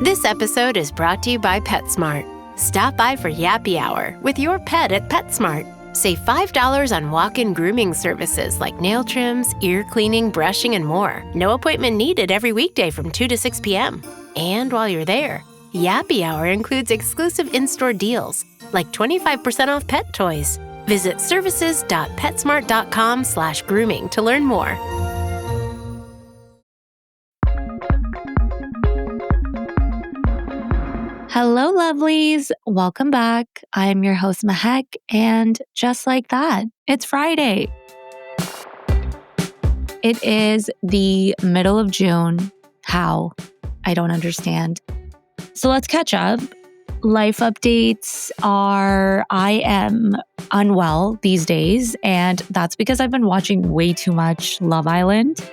This episode is brought to you by PetSmart. Stop by for Yappy Hour with your pet at PetSmart. Save $5 on walk-in grooming services like nail trims, ear cleaning, brushing, and more. No appointment needed every weekday from 2 to 6 p.m. And while you're there, Yappy Hour includes exclusive in-store deals like 25% off pet toys. Visit services.petsmart.com/grooming to learn more. Hello, lovelies. Welcome back. I'm your host, Mahek, and just like that, it's Friday. It is the middle of June. How? I don't understand. So let's catch up. Life updates are I am unwell these days, and that's because I've been watching way too much Love Island.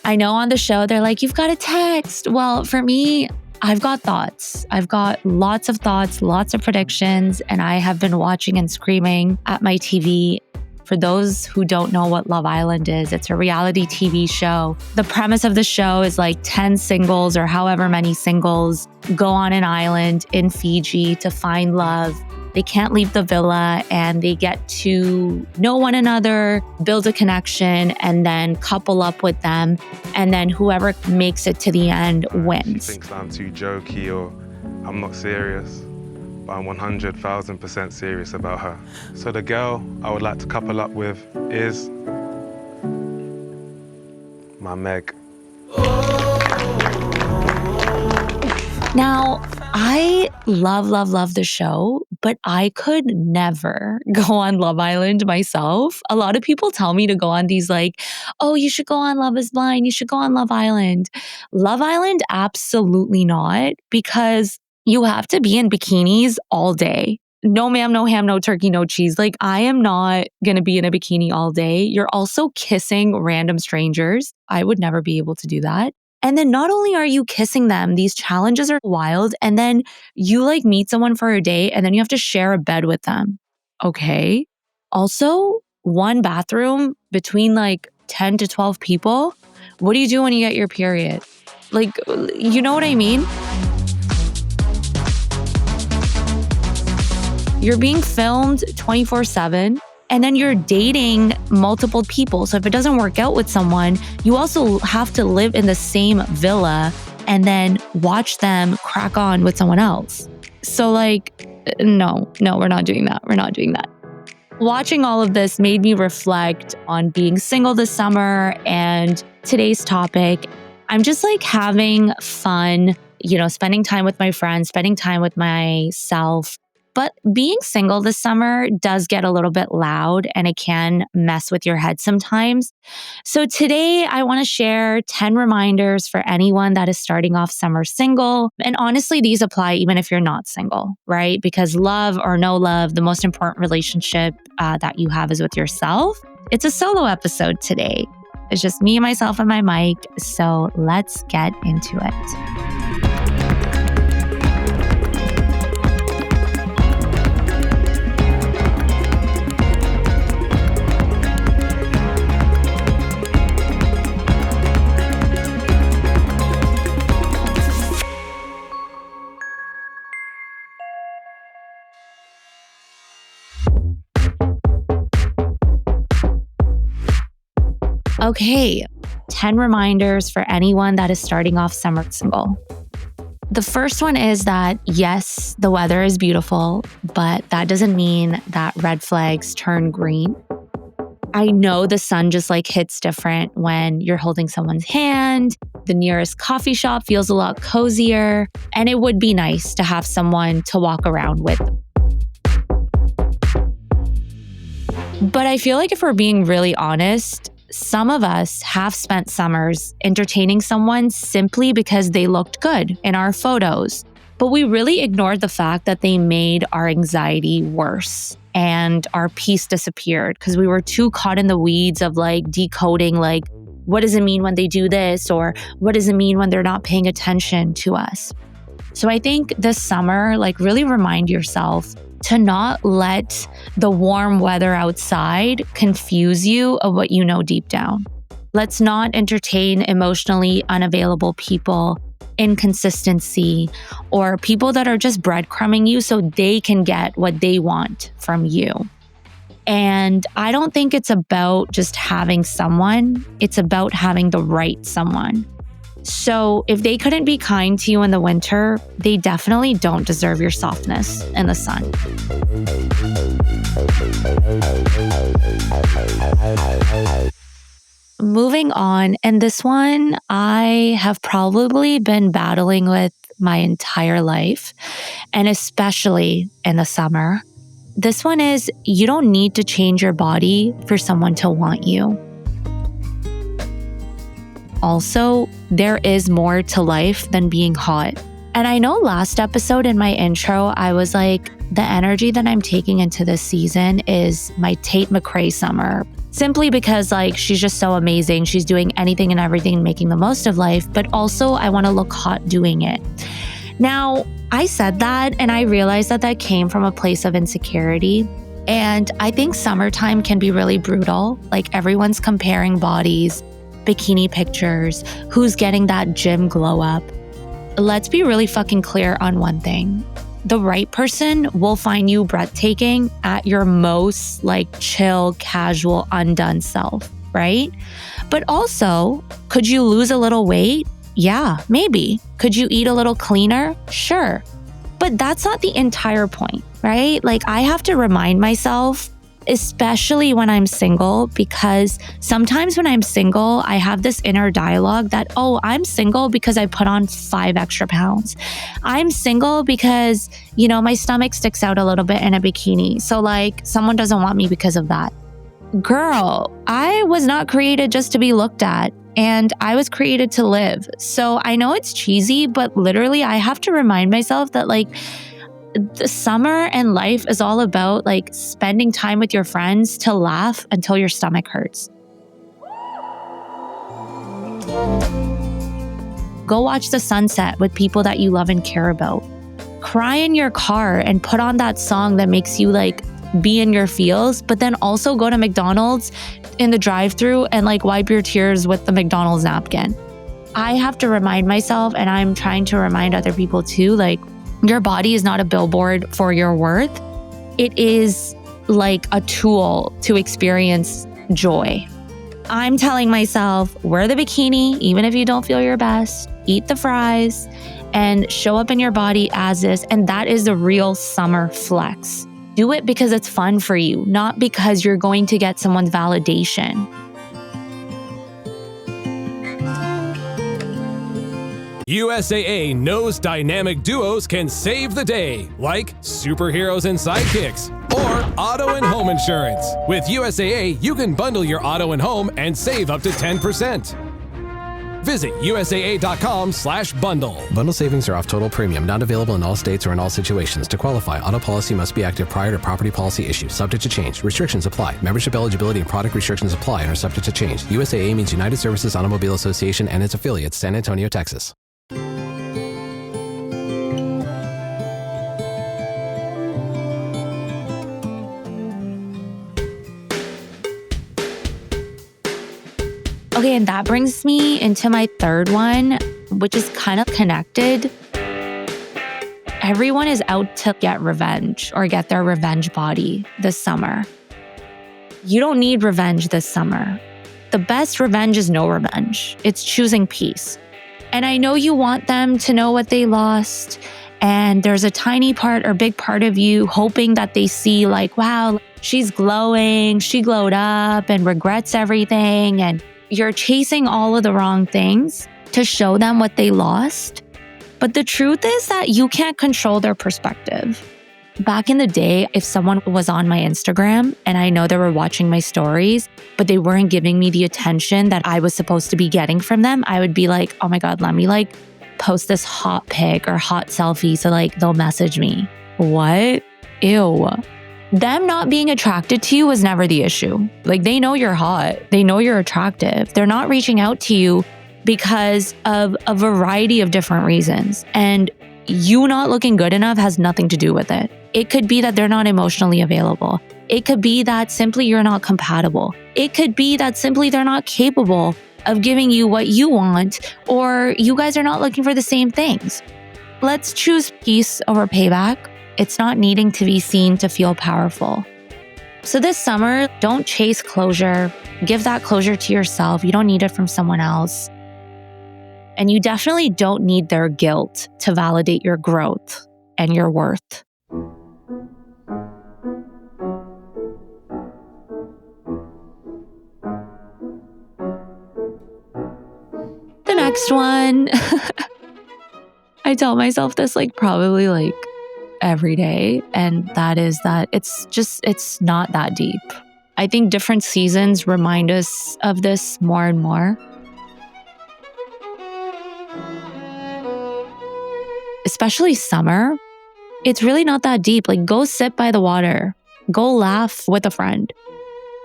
I know on the show, they're like, you've got to text. Well, for me, I've got thoughts. I've got lots of thoughts, lots of predictions, and I have been watching and screaming at my TV. For those who don't know what Love Island is, it's a reality TV show. The premise of the show is like 10 singles or however many singles go on an island in Fiji to find love. They can't leave the villa and they get to know one another, build a connection, and then couple up with them. And then whoever makes it to the end wins. She thinks I'm too jokey or I'm not serious, but I'm 100,000% serious about her. So the girl I would like to couple up with is my Meg. Now, I love the show, but I could never go on Love Island myself. A lot of people tell me to go on these like, oh, you should go on Love is Blind. You should go on Love Island. Love Island, absolutely not, because you have to be in bikinis all day. No ma'am, no ham, no turkey, no cheese. Like, I am not going to be in a bikini all day. You're also kissing random strangers. I would never be able to do that. And then not only are you kissing them, these challenges are wild. And then you like meet someone for a day and then you have to share a bed with them. Okay. Also, one bathroom between like 10 to 12 people. What do you do when you get your period? Like, you know what I mean? You're being filmed 24/7. And then you're dating multiple people. So if it doesn't work out with someone, you also have to live in the same villa and then watch them crack on with someone else. So like, no, we're not doing that. We're not doing that. Watching all of this made me reflect on being single this summer and today's topic. I'm just like having fun, spending time with my friends, spending time with myself. But being single this summer does get a little bit loud and it can mess with your head sometimes. So today I want to share 10 reminders for anyone that is starting off summer single. And honestly, these apply even if you're not single, right? Because love or no love, the most important relationship that you have is with yourself. It's a solo episode today. It's just me, myself, and my mic. So let's get into it. Okay, 10 reminders for anyone that is starting off summer single. The first one is that, yes, the weather is beautiful, but that doesn't mean that red flags turn green. I know the sun just like hits different when you're holding someone's hand. The nearest coffee shop feels a lot cozier, and it would be nice to have someone to walk around with. But I feel like if we're being really honest, some of us have spent summers entertaining someone simply because they looked good in our photos. But we really ignored the fact that they made our anxiety worse and our peace disappeared because we were too caught in the weeds of like decoding like, what does it mean when they do this? Or what does it mean when they're not paying attention to us? So I think this summer, like really remind yourself to not let the warm weather outside confuse you of what you know deep down. Let's not entertain emotionally unavailable people. inconsistency or people that are just breadcrumbing you so they can get what they want from you. And I don't think it's about just having someone, it's about having the right someone. So if they couldn't be kind to you in the winter, they definitely don't deserve your softness in the sun. Moving on, and this one I have probably been battling with my entire life, and especially in the summer. This one is, you don't need to change your body for someone to want you. Also, there is more to life than being hot. And I know last episode in my intro, I was like, the energy that I'm taking into this season is my Tate McRae summer. Simply because she's just so amazing. She's doing anything and everything, making the most of life, but also I want to look hot doing it. Now, I said that and I realized that that came from a place of insecurity. And I think summertime can be really brutal. Everyone's comparing bodies, bikini pictures, who's getting that gym glow up. Let's be really fucking clear on one thing. The right person will find you breathtaking at your most chill, casual, undone self, right? But also, could you lose a little weight? Yeah, maybe. Could you eat a little cleaner? Sure. But that's not the entire point, right? I have to remind myself, especially when I'm single, because sometimes when I'm single, I have this inner dialogue that, oh, I'm single because I put on 5 extra pounds. I'm single because, my stomach sticks out a little bit in a bikini. So someone doesn't want me because of that. Girl, I was not created just to be looked at. And I was created to live. So I know it's cheesy, but literally I have to remind myself that the summer and life is all about spending time with your friends to laugh until your stomach hurts. Go watch the sunset with people that you love and care about. Cry in your car and put on that song that makes you be in your feels, but then also go to McDonald's in the drive-thru and wipe your tears with the McDonald's napkin. I have to remind myself, and I'm trying to remind other people too, your body is not a billboard for your worth. It is a tool to experience joy. I'm telling myself, wear the bikini, even if you don't feel your best, eat the fries, and show up in your body as is. And that is the real summer flex. Do it because it's fun for you, not because you're going to get someone's validation. USAA knows dynamic duos can save the day, like superheroes and sidekicks, or auto and home insurance. With USAA, you can bundle your auto and home and save up to 10%. Visit USAA.com/bundle. Bundle savings are off total premium, not available in all states or in all situations. To qualify, auto policy must be active prior to property policy issue, subject to change. Restrictions apply. Membership eligibility and product restrictions apply and are subject to change. USAA means United Services Automobile Association and its affiliates, San Antonio, Texas. Okay, and that brings me into my third one, which is kind of connected. Everyone is out to get revenge or get their revenge body this summer. You don't need revenge this summer. The best revenge is no revenge. It's choosing peace. And I know you want them to know what they lost. And there's a tiny part or big part of you hoping that they see wow, she's glowing, she glowed up and regrets everything. And you're chasing all of the wrong things to show them what they lost. But the truth is that you can't control their perspective. Back in the day, if someone was on my Instagram and I know they were watching my stories, but they weren't giving me the attention that I was supposed to be getting from them, I would be like, oh my God, let me post this hot pic or hot selfie so they'll message me. What? Ew. Them not being attracted to you was never the issue. They know you're hot. They know you're attractive. They're not reaching out to you because of a variety of different reasons. And you not looking good enough has nothing to do with it. It could be that they're not emotionally available. It could be that simply you're not compatible. It could be that simply they're not capable of giving you what you want, or you guys are not looking for the same things. Let's choose peace over payback. It's not needing to be seen to feel powerful. So this summer, don't chase closure. Give that closure to yourself. You don't need it from someone else. And you definitely don't need their guilt to validate your growth and your worth. The next one, I tell myself this probably every day, and that is that it's not that deep. I think different seasons remind us of this more and more. Especially summer, it's really not that deep. Go sit by the water, go laugh with a friend.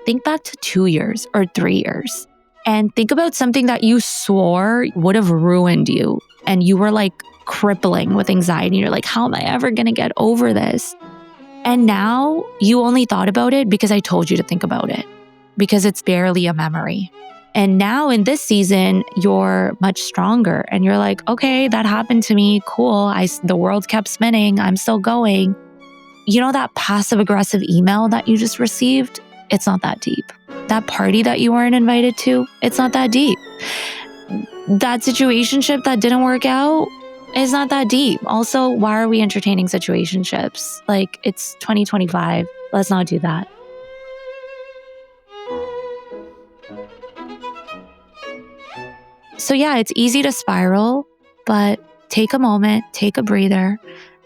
Think back to 2 years or 3 years and think about something that you swore would have ruined you. And you were crippling with anxiety. You're like, how am I ever going to get over this? And now you only thought about it because I told you to think about it, because it's barely a memory. And now in this season, you're much stronger and you're like, okay, that happened to me. Cool. The world kept spinning. I'm still going. You know that passive aggressive email that you just received? It's not that deep. That party that you weren't invited to? It's not that deep. That situationship that didn't work out? It's not that deep. Also, why are we entertaining situationships? It's 2025. Let's not do that. So yeah, it's easy to spiral, but take a moment, take a breather,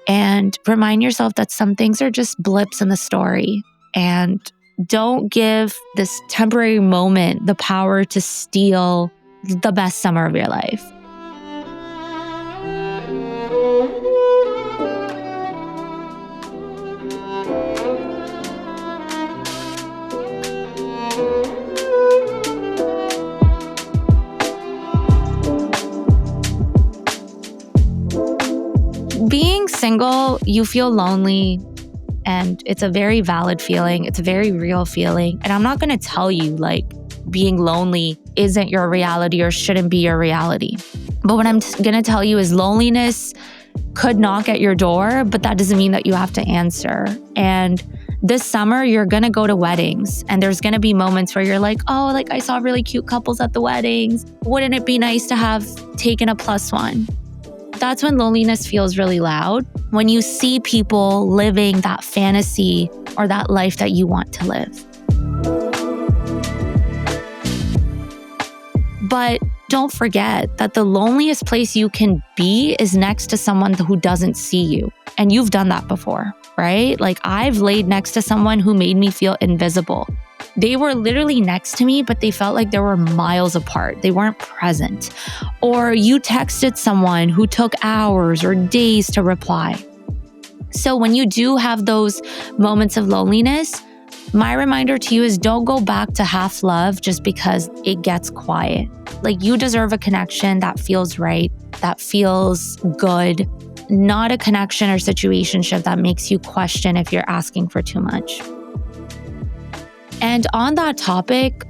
and remind yourself that some things are just blips in the story. And don't give this temporary moment the power to steal the best summer of your life. Being single, you feel lonely, and it's a very valid feeling. It's a very real feeling. And I'm not going to tell you being lonely isn't your reality or shouldn't be your reality. But what I'm going to tell you is loneliness could knock at your door, but that doesn't mean that you have to answer. And this summer, you're going to go to weddings, and there's going to be moments where you're like, oh, I saw really cute couples at the weddings. Wouldn't it be nice to have taken a +1? That's when loneliness feels really loud, when you see people living that fantasy or that life that you want to live. But don't forget that the loneliest place you can be is next to someone who doesn't see you. And you've done that before, right? I've laid next to someone who made me feel invisible. They were literally next to me, but they felt like they were miles apart. They weren't present. Or you texted someone who took hours or days to reply. So when you do have those moments of loneliness, my reminder to you is don't go back to half love just because it gets quiet. You deserve a connection that feels right, that feels good, not a connection or situationship that makes you question if you're asking for too much. And on that topic,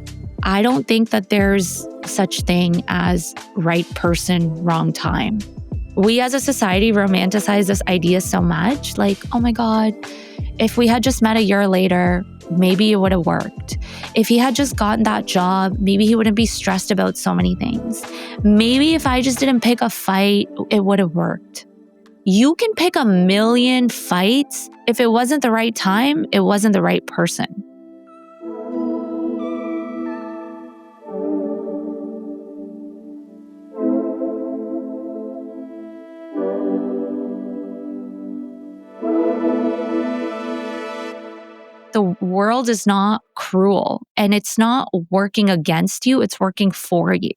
I don't think that there's such thing as right person, wrong time. We as a society romanticize this idea so much, oh my God, if we had just met a year later, maybe it would have worked. If he had just gotten that job, maybe he wouldn't be stressed about so many things. Maybe if I just didn't pick a fight, it would have worked. You can pick a million fights. If it wasn't the right time, it wasn't the right person. The world is not cruel and it's not working against you, it's working for you.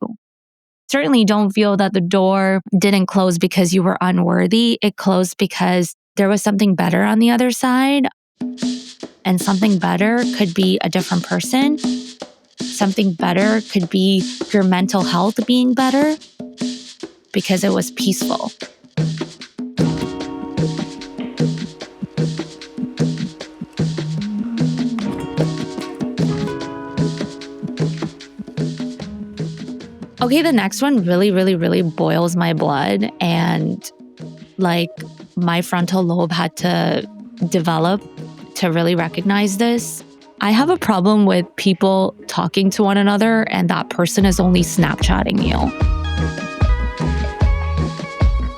Certainly don't feel that the door didn't close because you were unworthy. It closed because there was something better on the other side. And something better could be a different person. Something better could be your mental health being better because it was peaceful. Okay, the next one really, really, really boils my blood. And like my frontal lobe had to develop to really recognize this. I have a problem with people talking to one another and that person is only Snapchatting you.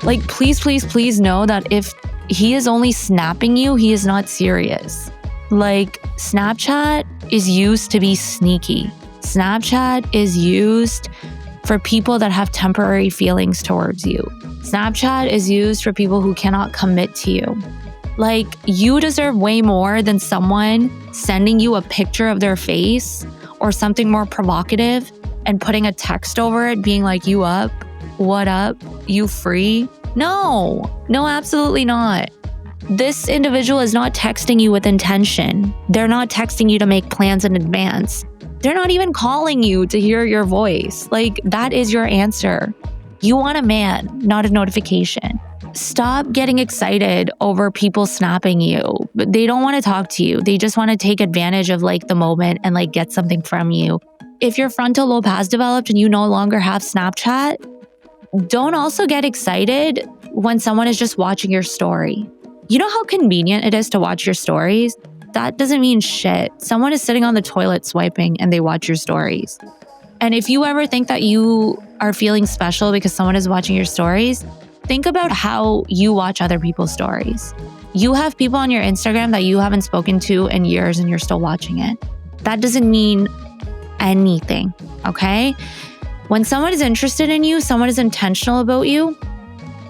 Like, please, please, please know that if he is only snapping you, he is not serious. Like, Snapchat is used to be sneaky. Snapchat is used for people that have temporary feelings towards you. Snapchat is used for people who cannot commit to you. Like, you deserve way more than someone sending you a picture of their face or something more provocative and putting a text over it being like, you up? What up? You free? No, absolutely not. This individual is not texting you with intention. They're not texting you to make plans in advance. They're not even calling you to hear your voice. Like, that is your answer. You want a man, not a notification. Stop getting excited over people snapping you. They don't want to talk to you. They just want to take advantage of like the moment and like get something from you. If your frontal lobe has developed and you no longer have Snapchat, don't also get excited when someone is just watching your story. You know how convenient it is to watch your stories? That doesn't mean shit. Someone is sitting on the toilet swiping and they watch your stories. And if you ever think that you are feeling special because someone is watching your stories, think about how you watch other people's stories. You have people on your Instagram that you haven't spoken to in years and you're still watching it. That doesn't mean anything, okay? When someone is interested in you, someone is intentional about you,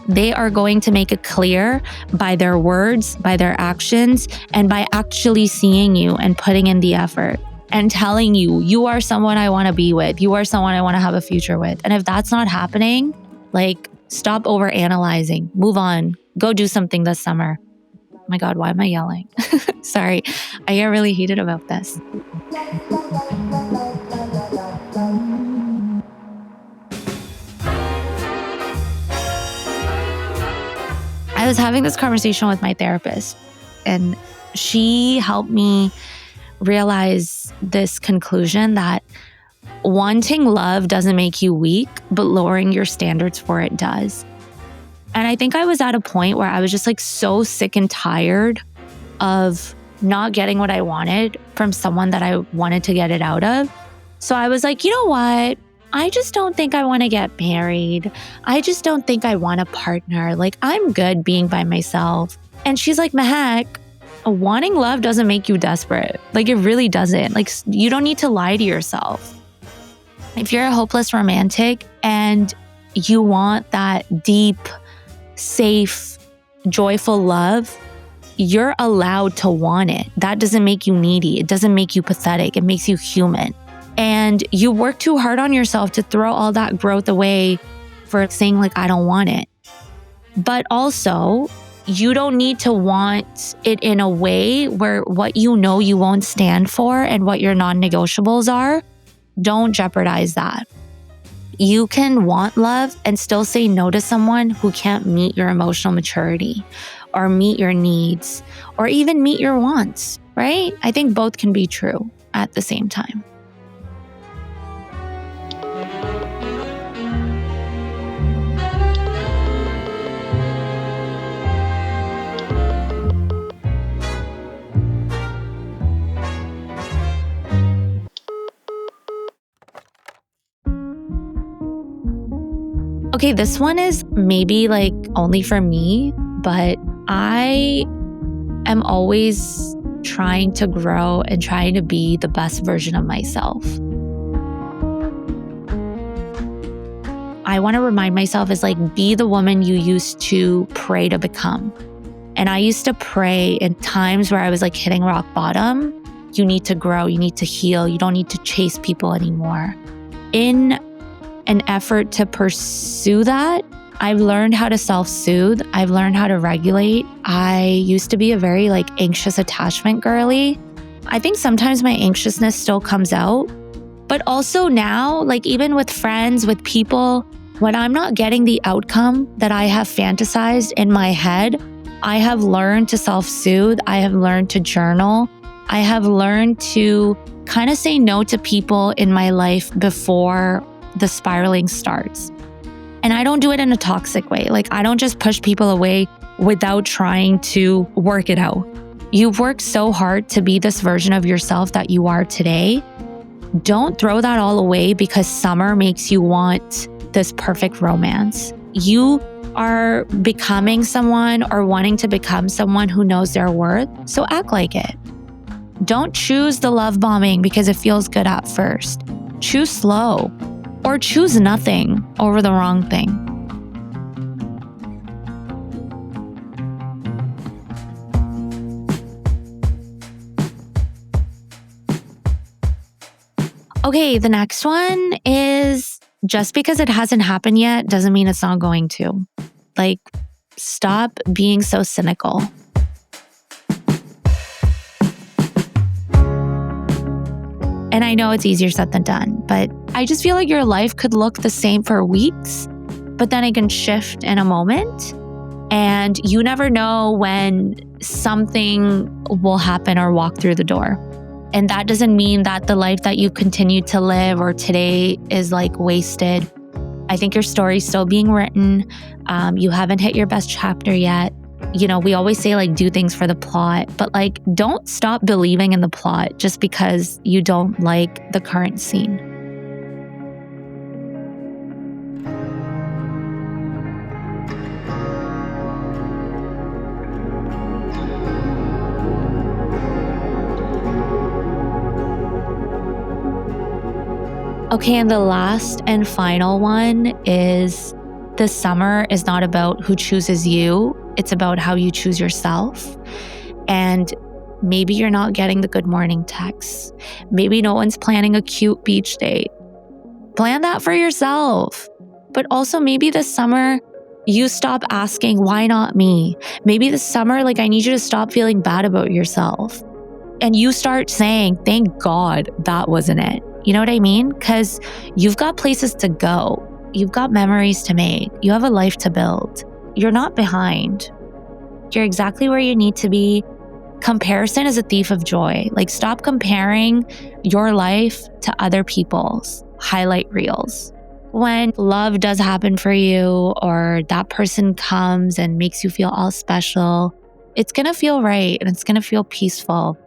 they are going to make it clear by their words, by their actions, and by actually seeing you and putting in the effort and telling you, you are someone I want to be with. You are someone I want to have a future with. And if that's not happening, like, stop overanalyzing. Move on. Go do something this summer. Oh my God, why am I yelling? Sorry, I get really heated about this. I was having this conversation with my therapist, and she helped me realize this conclusion that wanting love doesn't make you weak, but lowering your standards for it does. And I think I was at a point where I was just like so sick and tired of not getting what I wanted from someone that I wanted to get it out of. So I was like, you know what? I just don't think I want to get married. I just don't think I want a partner. Like, I'm good being by myself. And she's like, Mahak, wanting love doesn't make you desperate. Like, it really doesn't. Like, you don't need to lie to yourself. If you're a hopeless romantic and you want that deep, safe, joyful love, you're allowed to want it. That doesn't make you needy. It doesn't make you pathetic. It makes you human. And you work too hard on yourself to throw all that growth away for saying like, I don't want it. But also, you don't need to want it in a way where what you know you won't stand for and what your non-negotiables are, don't jeopardize that. You can want love and still say no to someone who can't meet your emotional maturity or meet your needs or even meet your wants, right? I think both can be true at the same time. Okay, this one is maybe like only for me, but I am always trying to grow and trying to be the best version of myself. I want to remind myself is like, be the woman you used to pray to become. And I used to pray in times where I was like hitting rock bottom. You need to grow, you need to heal, you don't need to chase people anymore. In an effort to pursue that, I've learned how to self-soothe. I've learned how to regulate. I used to be a very like anxious attachment girly. I think sometimes my anxiousness still comes out, but also now, like even with friends, with people, when I'm not getting the outcome that I have fantasized in my head, I have learned to self-soothe. I have learned to journal. I have learned to kind of say no to people in my life before the spiraling starts. And I don't do it in a toxic way. Like, I don't just push people away without trying to work it out. You've worked so hard to be this version of yourself that you are today. Don't throw that all away because summer makes you want this perfect romance. You are becoming someone or wanting to become someone who knows their worth, so act like it. Don't choose the love bombing because it feels good at first. Choose slow, or choose nothing over the wrong thing. Okay, the next one is, just because it hasn't happened yet doesn't mean it's not going to. Like, stop being so cynical. And I know it's easier said than done, but I just feel like your life could look the same for weeks, but then it can shift in a moment. And you never know when something will happen or walk through the door. And that doesn't mean that the life that you continue to live or today is like wasted. I think your story's still being written. You haven't hit your best chapter yet. You know, we always say like do things for the plot, but like don't stop believing in the plot just because you don't like the current scene. Okay, and the last and final one is, this summer is not about who chooses you. It's about how you choose yourself. And maybe you're not getting the good morning texts. Maybe no one's planning a cute beach date. Plan that for yourself. But also maybe this summer, you stop asking, why not me? Maybe this summer, like, I need you to stop feeling bad about yourself. And you start saying, thank God that wasn't it. You know what I mean? Because you've got places to go. You've got memories to make. You have a life to build. You're not behind. You're exactly where you need to be. Comparison is a thief of joy. Like, stop comparing your life to other people's highlight reels. When love does happen for you, or that person comes and makes you feel all special, it's going to feel right and it's going to feel peaceful.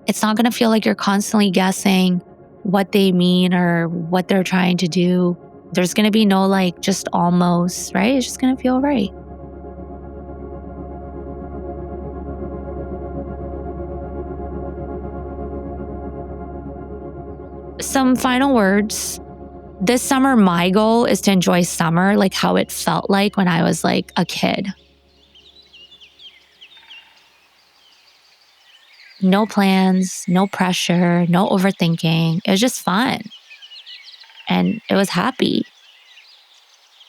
It's not going to feel like you're constantly guessing what they mean or what they're trying to do. There's going to be no like just almost, right? It's just going to feel right. Some final words. This summer, my goal is to enjoy summer like how it felt like when I was like a kid. No plans, no pressure, no overthinking. It was just fun. And it was happy.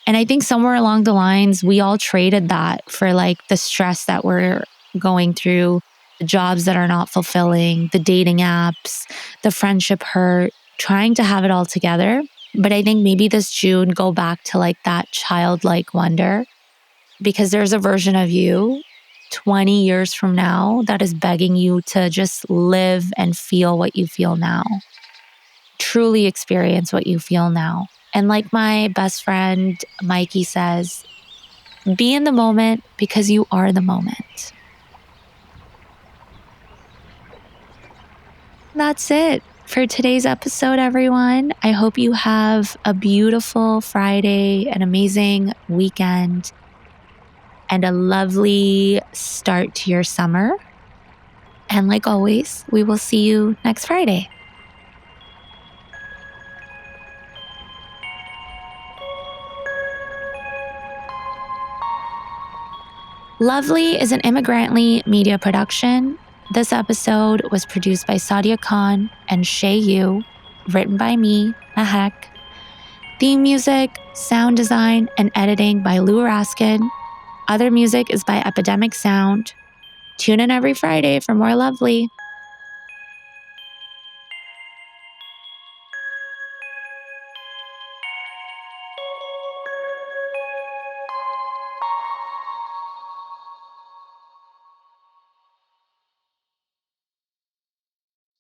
And I think somewhere along the lines, we all traded that for like the stress that we're going through, the jobs that are not fulfilling, the dating apps, the friendship hurt, trying to have it all together. But I think maybe this June, go back to like that childlike wonder, because there's a version of you 20 years from now that is begging you to just live and feel what you feel now. Truly experience what you feel now. And like my best friend Mikey says, be in the moment because you are the moment. That's it for today's episode, everyone. I hope you have a beautiful Friday, an amazing weekend, and a lovely start to your summer. And like always, we will see you next Friday. Lovely is an Immigrantly media production. This episode was produced by Sadia Khan and Shay Yu, written by me, Mahek. Theme music, sound design, and editing by Lou Raskin. Other music is by Epidemic Sound. Tune in every Friday for more Lovely.